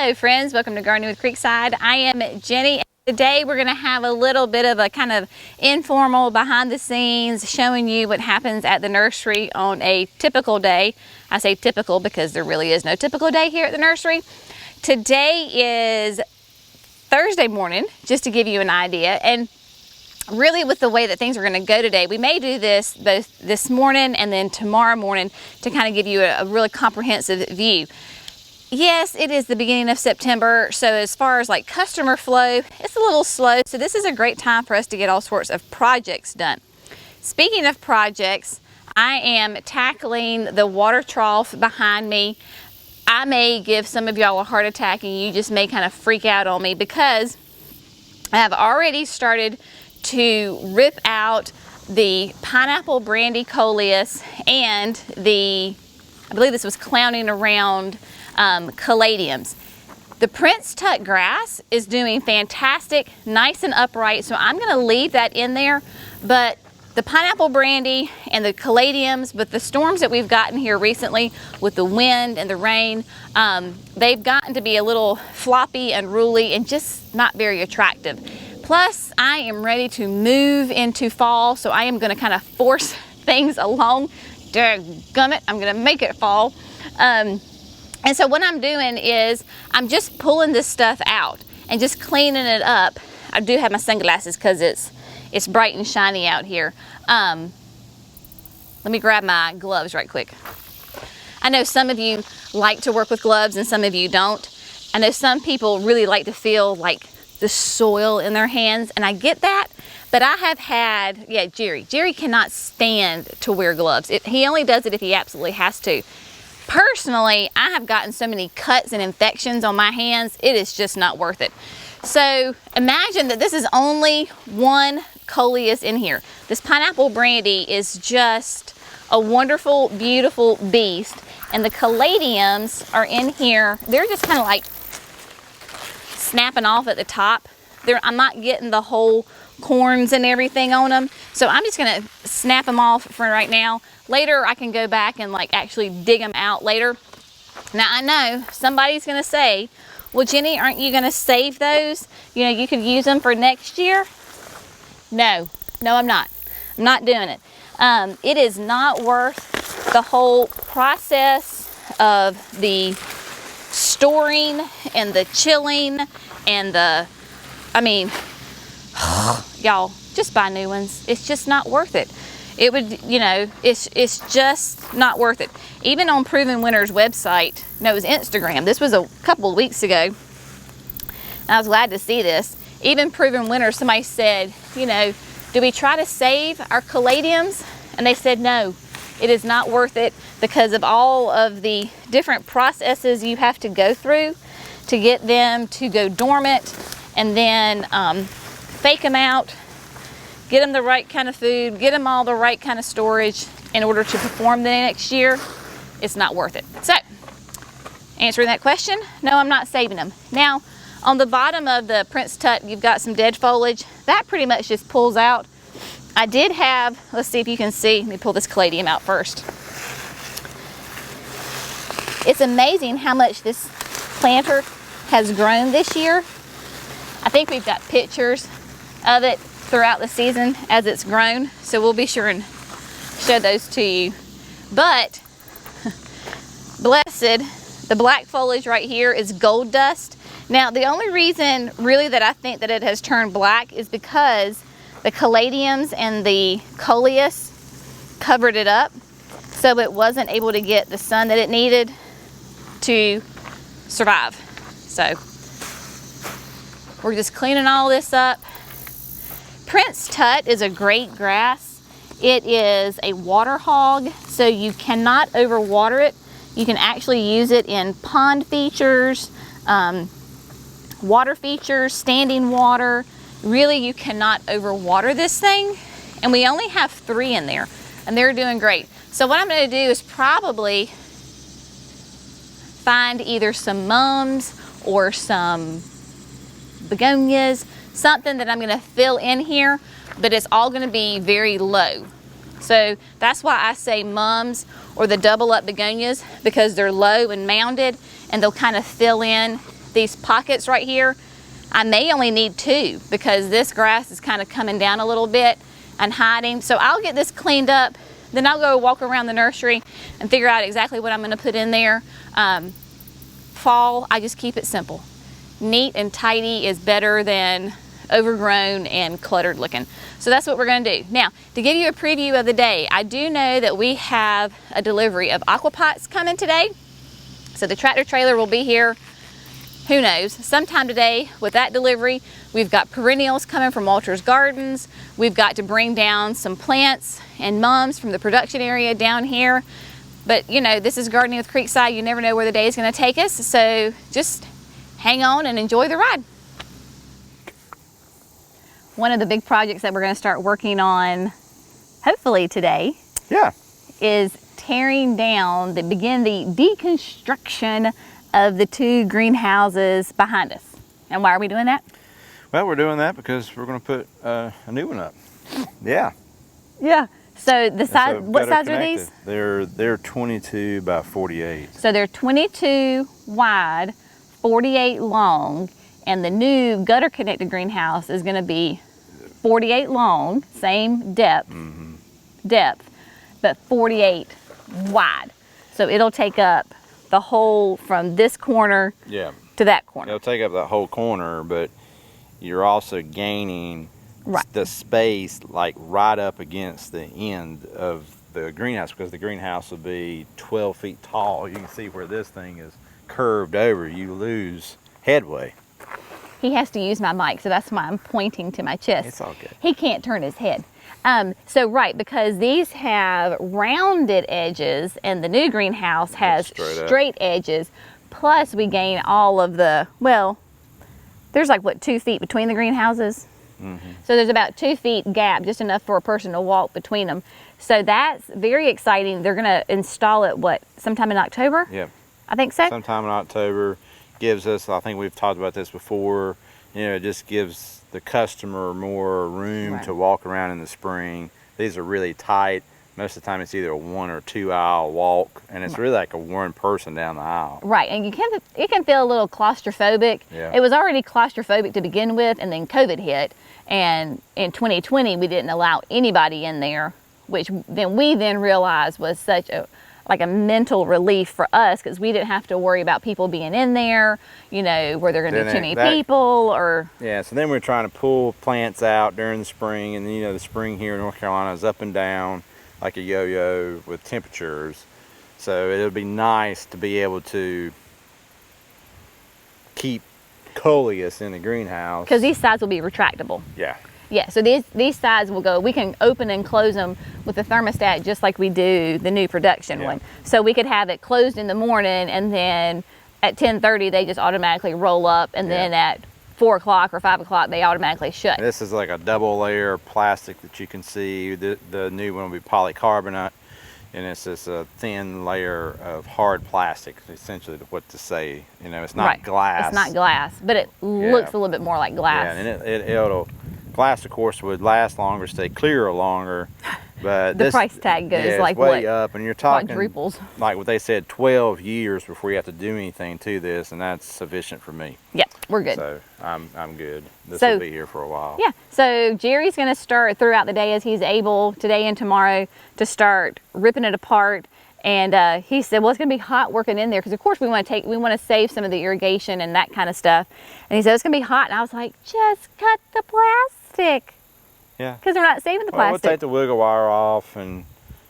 Hello friends, welcome to Gardening with Creekside. I am Jenny. Today we're going to have a little bit of a kind of informal behind the scenes showing you what happens at the nursery on a typical day. I say typical because there really is no typical day here at the nursery. Today is Thursday morning, just to give you an idea, and really with the way that things are going to go today, we may do this both this morning and then tomorrow morning to kind of give you a really comprehensive view. Yes, it is the beginning of September, so as far as like customer flow, it's a little slow, so this is a great time for us to get all sorts of projects done. Speaking of projects, I am tackling the water trough behind me. I may give some of y'all a heart attack and you just may kind of freak out on me because I have already started to rip out the pineapple brandy coleus and the, I believe this was clowning around caladiums. The Prince Tut grass is doing fantastic, nice and upright, so I'm going to leave that in there. But the pineapple brandy and the caladiums, with the storms that we've gotten here recently with the wind and the rain, they've gotten to be a little floppy and ruly and just not very attractive. Plus, I am ready to move into fall, so I am going to kind of force things along. Dadgummit, I'm going to make it fall. And so what I'm doing is I'm just pulling this stuff out and just cleaning it up. I do have my sunglasses because it's bright and shiny out here. Let me grab my gloves right quick. I know some of you like to work with gloves and some of you don't. I know some people really like to feel like the soil in their hands, and I get that, but I have had, Jerry cannot stand to wear gloves. He only does it if he absolutely has to. Personally, I have gotten so many cuts and infections on my hands, it is just not worth it. So imagine that this is only one coleus in here. This pineapple brandy is just a wonderful, beautiful beast. And the caladiums are in here. They're just kind of like snapping off at the top. I'm not getting the whole corns and everything on them. So I'm just gonna snap them off for right now. Later I can go back and like actually dig them out later. Now I know somebody's gonna say, well Jenny, aren't you gonna save those? You know, you could use them for next year. No, I'm not. I'm not doing it. It is not worth the whole process of the storing and the chilling and the, y'all, just buy new ones. It's just not worth it. It would, you know, it's just not worth it. Even on Proven Winner's website, no, it was Instagram. This was a couple of weeks ago. And I was glad to see this. Even Proven Winner, somebody said, you know, do we try to save our caladiums? And they said, no, it is not worth it because of all of the different processes you have to go through to get them to go dormant and then fake them out, get them the right kind of food, get them all the right kind of storage in order to perform the next year. It's not worth it. So, answering that question, no, I'm not saving them. Now, on the bottom of the Prince Tut, you've got some dead foliage. That pretty much just pulls out. I did have, let's see if you can see, let me pull this caladium out first. It's amazing how much this planter has grown this year. I think we've got pictures of it throughout the season as it's grown, so we'll be sure and show those to you. But blessed, the black foliage right here is gold dust. Now the only reason really that I think that it has turned black is because the caladiums and the coleus covered it up, so it wasn't able to get the sun that it needed to survive. So we're just cleaning all this up. Prince Tut is a great grass. It is a water hog, so you cannot overwater it. You can actually use it in pond features, water features, standing water. Really, you cannot overwater this thing. And we only have 3 in there, and they're doing great. So what I'm going to do is probably find either some mums or some begonias, something that I'm going to fill in here, but it's all going to be very low. So that's why I say mums or the double up begonias, because they're low and mounded and they'll kind of fill in these pockets right here, I may only need 2 because this grass is kind of coming down a little bit and hiding. So I'll get this cleaned up, then I'll go walk around the nursery and figure out exactly what I'm going to put in there. Fall, I just keep it simple. Neat and tidy is better than overgrown and cluttered looking. So that's what we're going to do. Now, to give you a preview of the day, I do know that we have a delivery of aquapots coming today. So the tractor trailer will be here, who knows, sometime today with that delivery. We've got perennials coming from Walter's Gardens. We've got to bring down some plants and mums from the production area down here. But you know, this is Gardening with Creekside. You never know where the day is going to take us. So just hang on and enjoy the ride. One of the big projects that we're going to start working on, hopefully today, is tearing down, begin the deconstruction of the 2 greenhouses behind us. And why are we doing that? Well, we're doing that because we're going to put a new one up. Yeah. So the size, what size are these? They're 22 by 48. So they're 22 wide, 48 long, and the new gutter connected greenhouse is going to be 48 long, same depth, but 48 wide. So it'll take up the whole from this corner to that corner. It'll take up that whole corner, but you're also gaining the space like right up against the end of the greenhouse, because the greenhouse will be 12 feet tall. You can see where this thing is curved over. You lose headway. He has to use my mic, so that's why I'm pointing to my chest. It's all good. He can't turn his head. So right, because these have rounded edges and the new greenhouse has straight edges, plus we gain all of the, well, there's like what, 2 feet between the greenhouses? So there's about 2 feet gap, just enough for a person to walk between them. So that's very exciting. They're gonna install it, what, sometime in October? Yeah. I think so. Sometime in October. Gives us, I think we've talked about this before, you know, it just gives the customer more room to walk around in the spring. These are really tight. Most of the time it's either a 1 or 2 aisle walk, and it's really like a 1 person down the aisle. Right, and it can feel a little claustrophobic. It was already claustrophobic to begin with, and then COVID hit, and in 2020 we didn't allow anybody in there, which then we realized was such a mental relief for us, because we didn't have to worry about people being in there, you know, where they're going to be too many people or... Yeah, so then we're trying to pull plants out during the spring, and you know, the spring here in North Carolina is up and down like a yo-yo with temperatures. So it'll be nice to be able to keep coleus in the greenhouse. Because these sides will be retractable. Yeah, so these sides will go, we can open and close them with the thermostat just like we do the new production one. So we could have it closed in the morning, and then at 10:30 they just automatically roll up, and then at 4 o'clock or 5 o'clock they automatically shut. This is like a double layer of plastic that you can see. The new one will be polycarbonate, and it's just a thin layer of hard plastic, essentially what to say. You know, it's not glass. It's not glass, but it looks a little bit more like glass. Yeah, and it'll glass, of course, would last longer, stay clear longer, but the price tag goes like way up, and you're talking quadruples. Like what they said, 12 years before you have to do anything to this, and that's sufficient for me. Yeah, we're good. So I'm good. This will be here for a while. Yeah. So Jerry's going to start throughout the day as he's able, today and tomorrow, to start ripping it apart. And he said, well, it's going to be hot working in there, because of course we want to save some of the irrigation and that kind of stuff. And he said, it's going to be hot. And I was like, just cut the plastic. Yeah. Because we're not saving the plastic. We'll take the wiggle wire off, and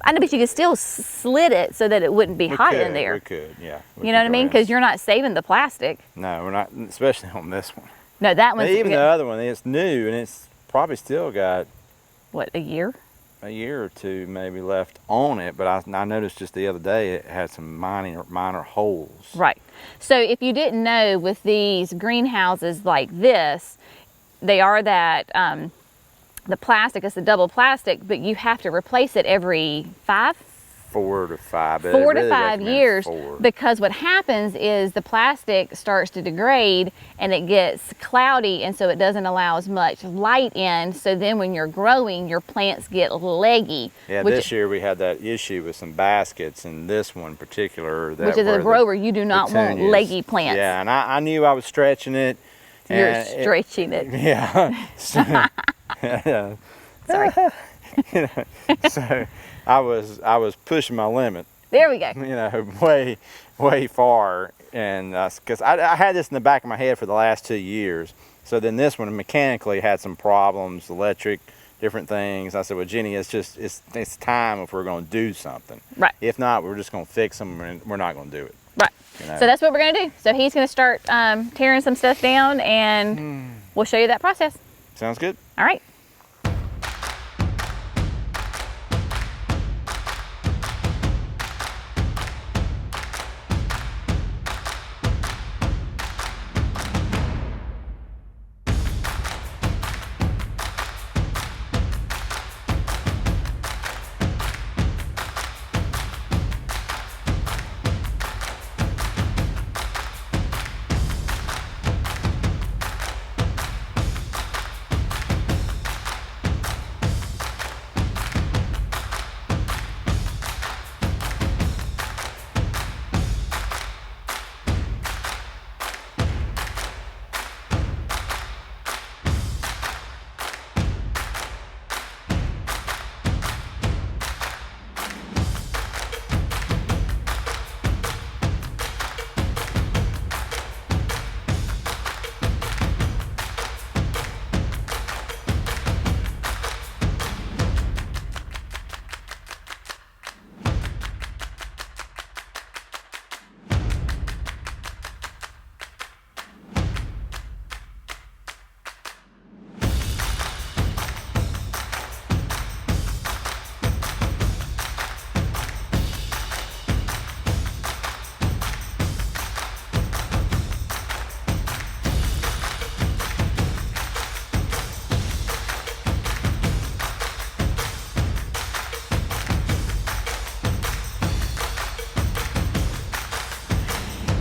I know, but you could still slit it so that it wouldn't be hot in there. We could, yeah. You know what I mean? Because you're not saving the plastic. No, we're not, especially on this one. No, that one's... Even the other one, it's new, and it's probably still got... What, a year? A year or two maybe left on it, but I noticed just the other day it had some minor holes. Right. So if you didn't know, with these greenhouses like this, they are that the plastic is the double plastic, but you have to replace it every 4 to 5. But 4 they to really 5 recommend years 4. because what happens is the plastic starts to degrade and it gets cloudy, and so it doesn't allow as much light in. So then when you're growing, your plants get leggy. Yeah, this year we had that issue with some baskets, and this one in particular. Which is a grower, you do not want leggy plants. Yeah, and I knew I was stretching it. You're stretching it. Yeah. So, yeah. Sorry. You know, so I was pushing my limit. There we go. You know, way far, and because I had this in the back of my head for the last 2 years. So then this one mechanically had some problems, electric, different things. I said, well, Jenny, it's time if we're going to do something. Right. If not, we're just going to fix them, and we're not going to do it. Right. You know? So that's what we're going to do. So he's going to start tearing some stuff down, and we'll show you that process. Sounds good. All right.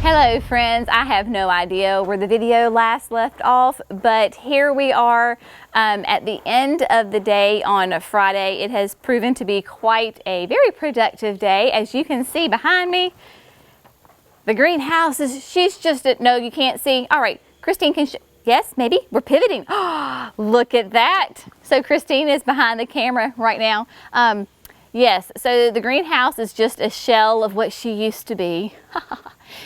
Hello friends, I have no idea where the video last left off, but here we are at the end of the day on a Friday. It has proven to be quite a very productive day. As you can see behind me, the greenhouse is, she's just, no, you can't see. All right, Christine can, yes, maybe, we're pivoting. Look at that. So Christine is behind the camera right now. Yes, so the greenhouse is just a shell of what she used to be.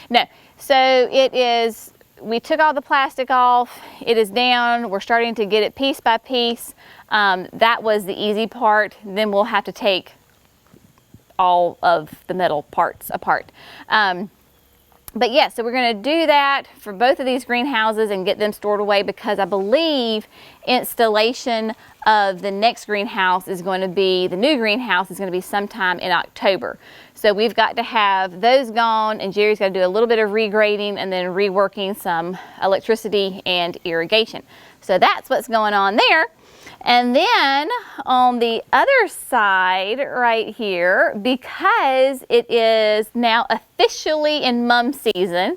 No, so it is, we took all the plastic off, it is down, we're starting to get it piece by piece. That was the easy part. Then we'll have to take all of the metal parts apart. But yeah, so we're going to do that for both of these greenhouses and get them stored away, because I believe installation of the next greenhouse is going to be, the new greenhouse is going to be sometime in October. So we've got to have those gone, and Jerry's got to do a little bit of regrading and then reworking some electricity and irrigation. So that's what's going on there. And then on the other side right here, because it is now officially in mum season,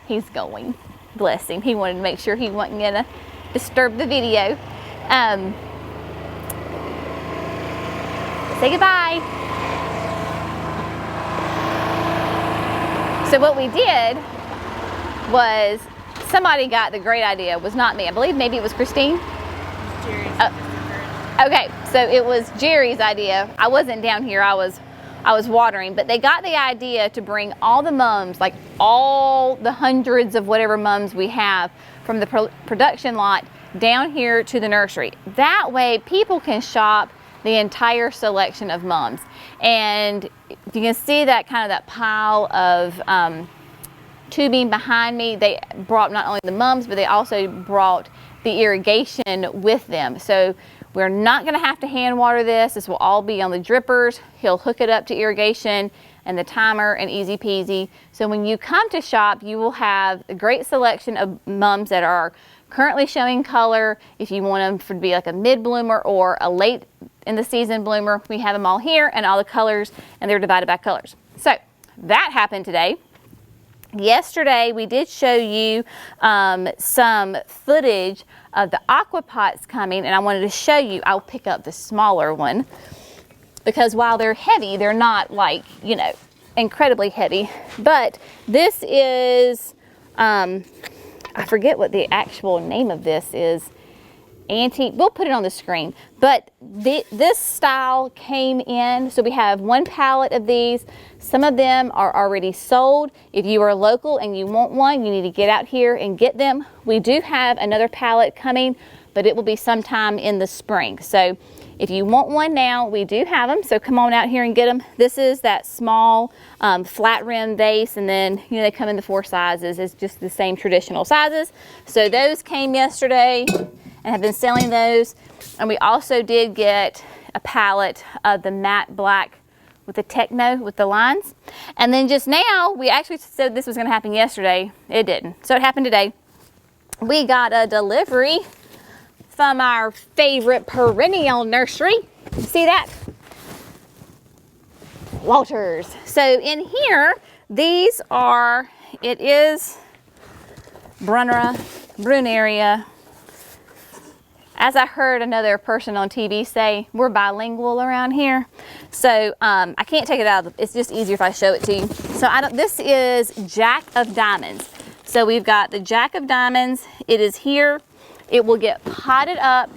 he's going, bless him. He wanted to make sure he wasn't gonna disturb the video. Say goodbye. So what we did was, somebody got the great idea, was not me. I believe maybe it was Christine. Jerry's Okay, so it was Jerry's idea. I wasn't down here, I was watering, but they got the idea to bring all the mums, like all the hundreds of whatever mums we have from the production lot down here to the nursery. That way people can shop the entire selection of mums. And you can see that kind of that pile of tubing behind me. They brought not only the mums, but they also brought the irrigation with them. So we're not going to have to hand water this. This will all be on the drippers. He'll hook it up to irrigation and the timer, and easy peasy. So when you come to shop, you will have a great selection of mums that are currently showing color. If you want them to be like a mid bloomer or a late in the season bloomer. We have them all here and all the colors, and they're divided by colors. So that happened today. Yesterday, we did show you some footage of the aquapots coming, and I wanted to show you, I'll pick up the smaller one, because while they're heavy, they're not like, you know, incredibly heavy. But this is, I forget what the actual name of this is. We'll put it on the screen, but this style came in, so we have one pallet of these. Some of them are already sold. If you are local and you want one, you need to get out here and get them. We do have another pallet coming, but it will be sometime in the spring. So if you want one now, we do have them, so come on out here and get them. This is that small flat rim vase, and then, you know, they come in the 4 sizes. It's just the same traditional sizes. So those came yesterday and have been selling those. And we also did get a pallet of the matte black with the techno with the lines. And then just now, we actually said this was gonna happen yesterday. It didn't. So it happened today. We got a delivery from our favorite perennial nursery. See that? Walters. So in here, these are, it is Brunaria. As I heard another person on TV say, we're bilingual around here. So I can't take it out, it's just easier if I show it to you. So this is Jack of Diamonds. So we've got the Jack of Diamonds, it is here. It will get potted up.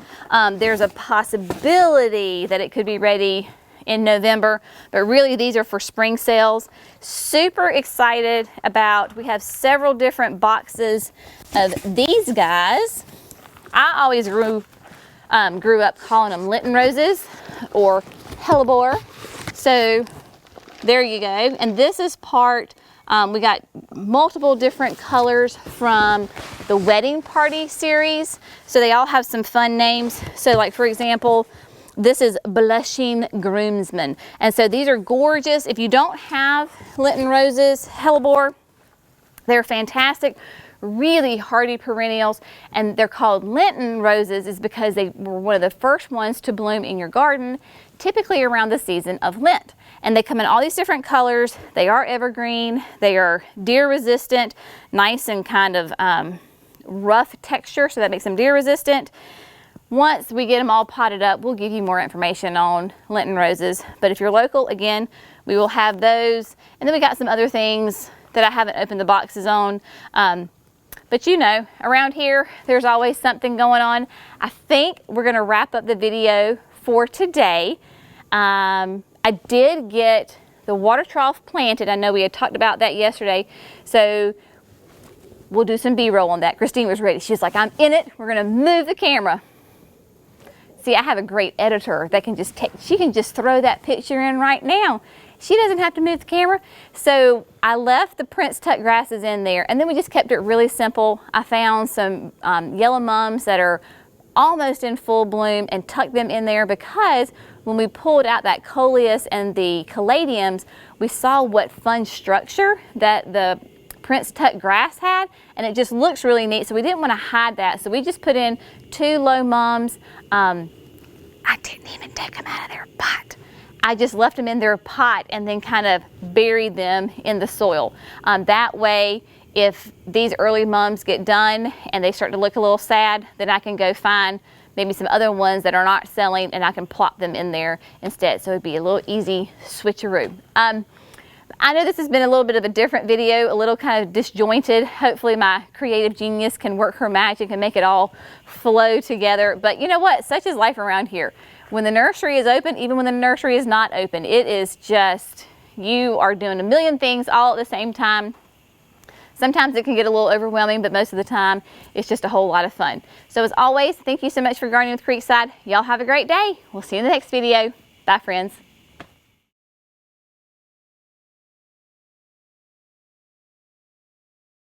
There's a possibility that it could be ready in November, but really these are for spring sales. Super excited about, we have several different boxes of these guys. I always grew up calling them Lenten roses or hellebore. So there you go. And this is part, we got multiple different colors from the wedding party series. So they all have some fun names. So like, for example, this is Blushing Groomsman. And so these are gorgeous. If you don't have Lenten roses, hellebore, they're fantastic. Really hardy perennials, and they're called Lenten roses is because they were one of the first ones to bloom in your garden, typically around the season of Lent. And they come in all these different colors. They are evergreen. They are deer resistant, nice and kind of rough texture, so that makes them deer resistant. Once we get them all potted up, we'll give you more information on Lenten roses. But if you're local, again, we will have those. And then we got some other things that I haven't opened the boxes on. But you know, around here, there's always something going on. I think we're gonna wrap up the video for today. I did get the water trough planted. I know we had talked about that yesterday. So we'll do some B-roll on that. Christine was ready. She's like, I'm in it. We're gonna move the camera. See, I have a great editor that can just she can just throw that picture in right now. She doesn't have to move the camera. So I left the Prince Tuck grasses in there, and then we just kept it really simple. I found some yellow mums that are almost in full bloom and tucked them in there, because when we pulled out that coleus and the caladiums, we saw what fun structure that the Prince Tuck grass had, and it just looks really neat. So we didn't want to hide that. So we just put in 2 low mums. I didn't even take them out of their pot. I just left them in their pot and then kind of buried them in the soil. That way, if these early mums get done and they start to look a little sad, then I can go find maybe some other ones that are not selling, and I can plop them in there instead. So it'd be a little easy switcheroo. I know this has been a little bit of a different video, a little kind of disjointed. Hopefully my creative genius can work her magic and make it all flow together. But you know what? Such is life around here. When the nursery is open, even when the nursery is not open, it is just, you are doing a million things all at the same time. Sometimes it can get a little overwhelming, but most of the time it's just a whole lot of fun. So as always, thank you so much for gardening with Creekside. Y'all have a great day. We'll see you in the next video. Bye, friends.